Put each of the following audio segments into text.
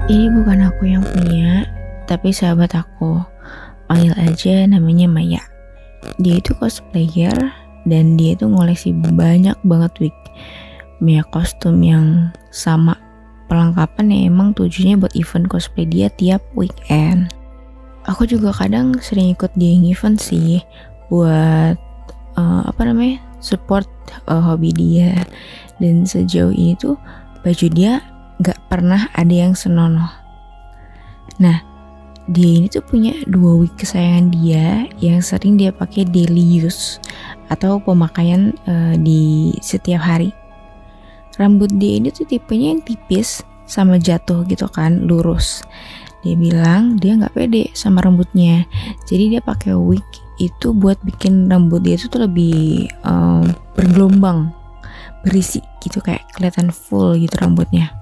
Ini bukan aku yang punya, tapi sahabat aku. Panggil aja namanya Maya. Dia itu cosplayer dan dia itu ngoleksi banyak banget wig. Banyak kostum yang sama perlengkapan yang emang tujuannya buat event cosplay dia tiap weekend. Aku juga kadang sering ikut dia yang event sih buat support hobi dia. Dan sejauh ini tuh baju dia gak pernah ada yang senonoh. Nah, dia ini tuh punya 2 wig kesayangan dia yang sering dia pakai daily use atau pemakaian di setiap hari. Rambut dia ini tuh tipenya yang tipis sama jatuh gitu kan, lurus. Dia bilang dia nggak pede sama rambutnya, jadi dia pakai wig itu buat bikin rambut dia itu tuh lebih bergelombang, berisi gitu, kayak kelihatan full gitu rambutnya.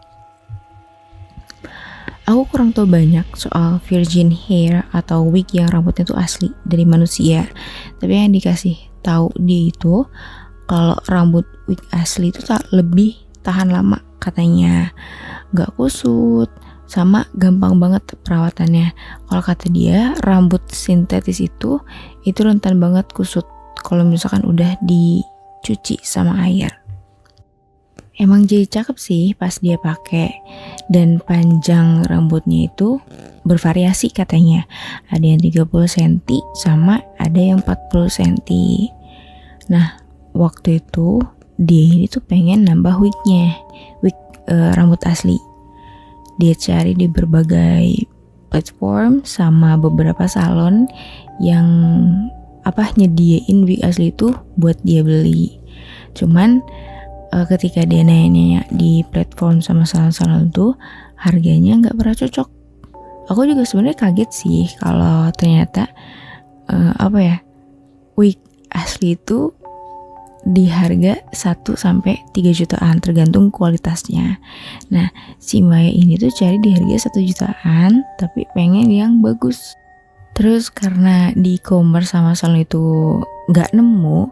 Aku kurang tahu banyak soal virgin hair atau wig yang rambutnya tuh asli dari manusia. Tapi yang dikasih tahu dia itu kalau rambut wig asli itu lebih tahan lama katanya, gak kusut, sama gampang banget perawatannya. Kalau kata dia rambut sintetis itu rentan banget kusut kalau misalkan udah dicuci sama air. Emang jadi cakep sih pas dia pakai, dan panjang rambutnya itu bervariasi katanya. Ada yang 30 cm sama ada yang 40 cm. Nah, waktu itu dia ini tuh pengen nambah wignya, wig rambut asli. Dia cari di berbagai platform sama beberapa salon yang nyediain wig asli itu buat dia beli. Cuman ketika dia nanya di platform sama salon-salon tuh harganya nggak pernah cocok. Aku juga sebenarnya kaget sih kalau ternyata wig asli itu di harga 1-3 jutaan tergantung kualitasnya. Nah, si Maya ini tuh cari di harga 1 jutaan tapi pengen yang bagus. Terus karena di e-commerce sama salon itu nggak nemu,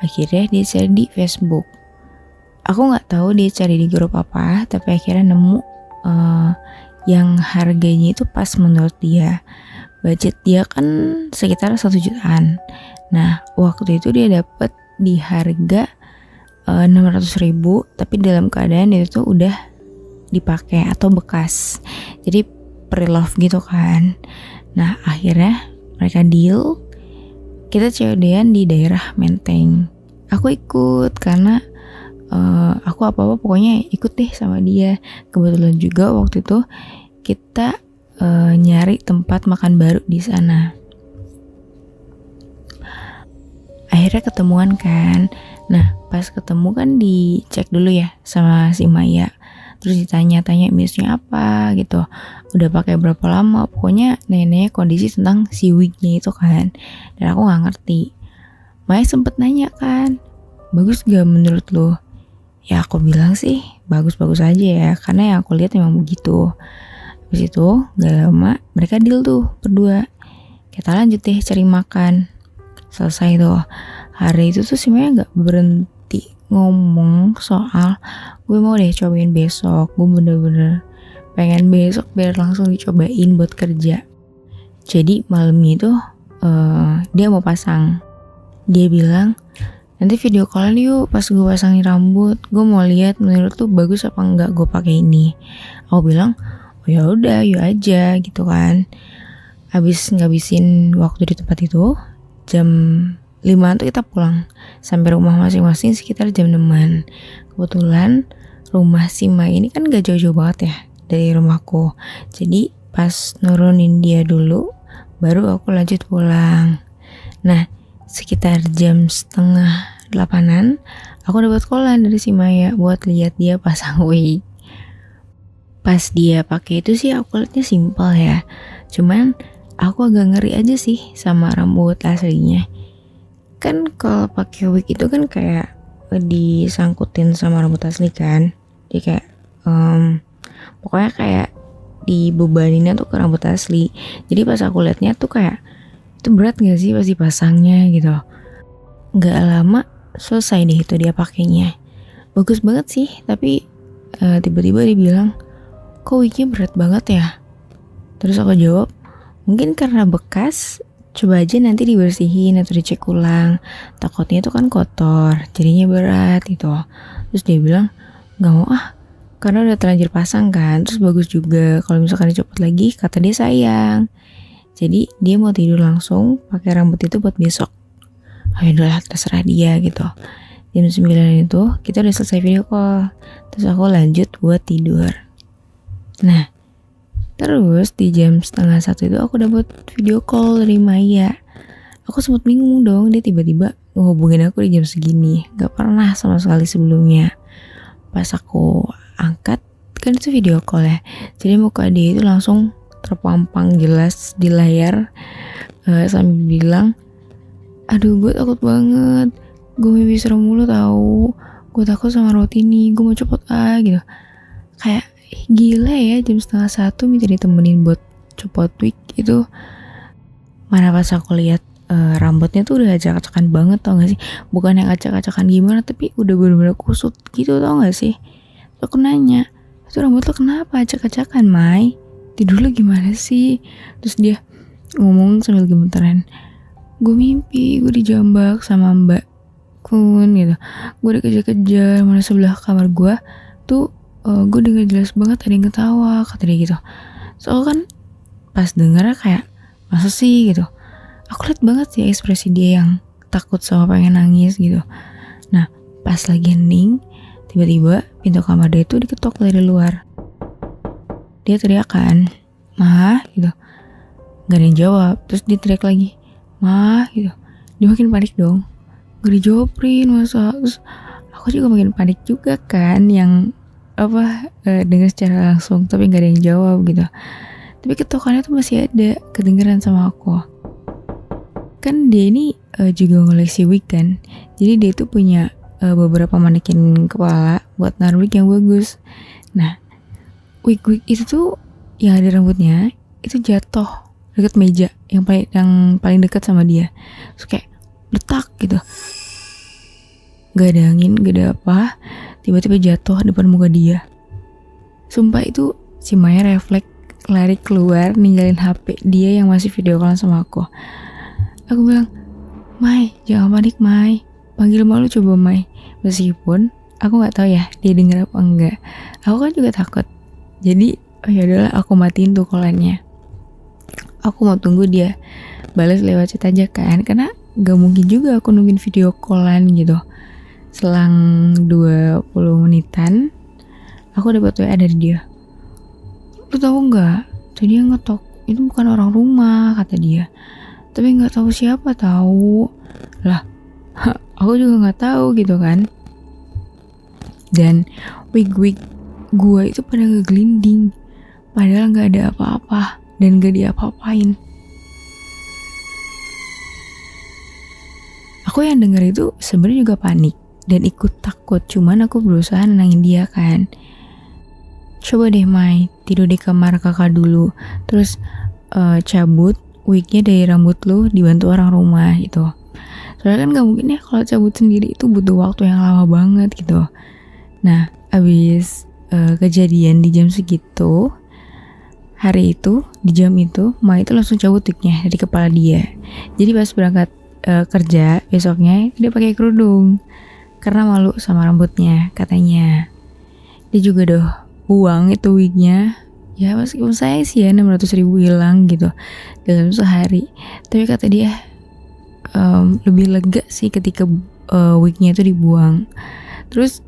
akhirnya dia cari di Facebook. Aku nggak tahu dia cari di grup apa, tapi akhirnya nemu yang harganya itu pas menurut dia. Budget dia kan sekitar 1 jutaan. Nah, waktu itu dia dapet di harga 600.000, tapi dalam keadaan itu tuh udah dipakai atau bekas. Jadi pre-love gitu kan. Nah, akhirnya mereka deal. Kita COD-an di daerah Menteng. Aku ikut karena aku apa-apa pokoknya ikut deh sama dia. Kebetulan juga waktu itu kita nyari tempat makan baru di sana. Akhirnya ketemuan kan. Nah, pas ketemu kan dicek dulu ya sama si Maya. Terus ditanya-tanya minusnya apa gitu. Udah pakai berapa lama. Pokoknya nanya kondisi tentang si wignya itu kan. Dan aku gak ngerti. Maya sempet nanya kan, bagus gak menurut lo? Ya aku bilang sih bagus-bagus aja ya, karena yang aku lihat memang begitu. Habis itu gak lama mereka deal tuh berdua. Kita lanjut deh cari makan. Selesai tuh hari itu tuh si Maya gak berhenti ngomong soal gue mau deh cobain besok. Gue bener-bener pengen besok biar langsung dicobain buat kerja. Jadi malamnya itu dia mau pasang. Dia bilang nanti video callan yuk pas gue pasangin rambut. Gue mau lihat menurut tuh bagus apa enggak gue pakai ini. Aku bilang, oh ya udah, yuk aja gitu kan. Habis ngabisin waktu di tempat itu, jam 5 tuh kita pulang. Sampai rumah masing-masing sekitar jam 6. Kebetulan rumah si Mai ini kan gak jauh-jauh banget ya dari rumahku. Jadi pas nurunin dia dulu, baru aku lanjut pulang. Nah, sekitar jam 7:30 aku dapat callan dari si Maya buat lihat dia pasang wig. Pas dia pakai itu sih aku liatnya simpel ya. Cuman aku agak ngeri aja sih sama rambut aslinya. Kan kalau pakai wig itu kan kayak disangkutin sama rambut asli kan. Dia kayak pokoknya kayak dibebaninnya tuh ke rambut asli. Jadi pas aku liatnya tuh kayak itu berat gak sih pas dipasangnya gitu. Gak lama selesai deh itu dia pakainya. Bagus banget sih, tapi tiba-tiba dia bilang, kok wignya berat banget ya? Terus aku jawab, mungkin karena bekas, coba aja nanti dibersihin atau dicek ulang. Takutnya itu kan kotor, jadinya berat gitu. Terus dia bilang, gak mau ah, karena udah terlanjur pasang kan. Terus bagus juga kalau misalkan dicopot lagi, kata dia sayang. Jadi dia mau tidur langsung pakai rambut itu buat besok. Ayo udahlah, terserah dia gitu. Jam 9 itu kita udah selesai video call. Terus aku lanjut buat tidur. Nah, terus di jam 12:30 itu aku dapat video call dari Maya. Aku sempat bingung dong, dia tiba-tiba ngehubungin aku di jam segini. Gak pernah sama sekali sebelumnya. Pas aku angkat, kan itu video call ya. Jadi muka dia itu langsung terpampang jelas di layar, sambil bilang, aduh gue takut banget, gue mimpi serem mulu tahu, gue takut sama roti ini, gue mau cepet gitu. Kayak gila ya, jam 12:30 minta ditemenin buat copot wig itu. Mana pas aku lihat rambutnya tuh udah acak-acakan banget, tau gak sih? Bukan yang acak-acakan gimana, tapi udah bener-bener kusut gitu, tau gak sih? Aku nanya, itu rambut lo kenapa acak-acakan, Mai? Tidur lo gimana sih? Terus dia ngomong sambil gemeteran, gue mimpi gue dijambak sama Mbak Kun gitu. Gue dikejar-kejar, mana sebelah kamar gue tuh gue denger jelas banget ada yang ketawa, kata dia gitu. Soalnya kan pas denger kayak, masa sih gitu. Aku liat banget sih ekspresi dia yang takut sama pengen nangis gitu. Nah pas lagi hening, tiba-tiba pintu kamar dia itu diketok dari luar. Dia teriak kan, "Mah," gitu. Gak ada yang jawab. Terus dia teriak lagi, "Mah," gitu. Dia makin panik dong. Gak dijawabin masa. Terus aku juga makin panik juga kan, yang dengar secara langsung tapi gak ada yang jawab gitu. Tapi ketokannya tuh masih ada, kedengeran sama aku. Kan dia ini juga ngoleksi wig kan. Jadi dia tuh punya beberapa manekin kepala buat naruh wig yang bagus. Nah, wig itu tuh yang ada rambutnya itu jatuh deket meja yang paling dekat sama dia. Terus kayak letak gitu. Gak ada angin, gak ada apa, tiba-tiba jatuh depan muka dia. Sumpah itu si Maya refleks lari keluar ninggalin HP dia yang masih video callan sama aku. Aku bilang, "Mai, jangan panik Mai, panggil malu coba Mai." Meskipun aku gak tahu ya dia denger apa enggak. Aku kan juga takut. Jadi ya udahlah, aku matiin tuh callannya. Aku mau tunggu dia balas lewat chat aja kan, karena gak mungkin juga aku nungguin video callan gitu. Selang 20 menitan aku dapat WA dari dia. "Lu tahu nggak? Tadi yang ngetok itu bukan orang rumah," kata dia. "Tapi nggak tahu siapa tahu." Lah, aku juga nggak tahu gitu kan. Dan wig gue itu pada ngegelinding, padahal nggak ada apa-apa dan nggak diapa-apain. Aku yang denger itu sebenarnya juga panik dan ikut takut, cuman aku berusaha nenangin dia kan. "Coba deh Mai, tidur di kamar kakak dulu, terus cabut wignya dari rambut lu, dibantu orang rumah gitu." Soalnya kan gak mungkin ya kalau cabut sendiri, itu butuh waktu yang lama banget gitu. Nah abis kejadian di jam segitu, hari itu di jam itu Mai itu langsung cabut wignya dari kepala dia. Jadi pas berangkat kerja besoknya dia pakai kerudung karena malu sama rambutnya katanya. Dia juga doh buang itu wignya. Ya meskipun saya sih ya 600.000 hilang gitu dalam sehari, tapi kata dia lebih lega sih ketika wignya itu dibuang. Terus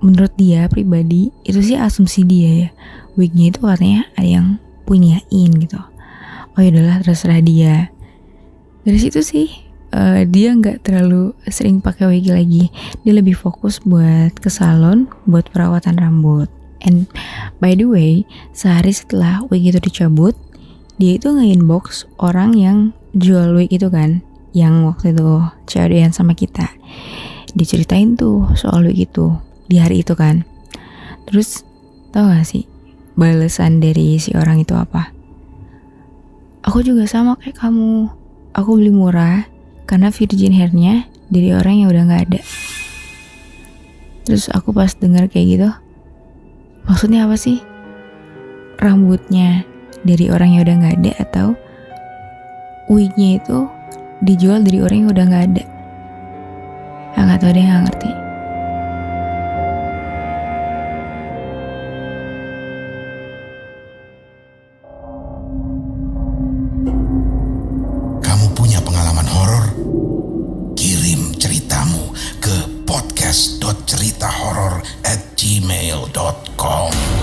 menurut dia pribadi, itu sih asumsi dia ya, wignya itu katanya ada yang punyain gitu. Oh ya udahlah, terserah dia. Dari situ sih dia nggak terlalu sering pakai wig lagi. Dia lebih fokus buat ke salon buat perawatan rambut. And by the way, sehari setelah wig itu dicabut, dia itu nge-inbox orang yang jual wig itu kan, yang waktu itu cewek sama kita. Diceritain tuh soal wig itu di hari itu kan. Terus tau gak sih balasan dari si orang itu apa? "Aku juga sama kayak kamu. Aku beli murah karena virgin hairnya dari orang yang udah gak ada." Terus aku pas dengar kayak gitu, Maksudnya apa sih? Rambutnya dari orang yang udah gak ada, atau wignya itu dijual dari orang yang udah gak ada? Gak tau deh, gak ngerti. Kamu punya pengalaman horor? Kirim ceritamu ke podcast.ceritahoror@gmail.com.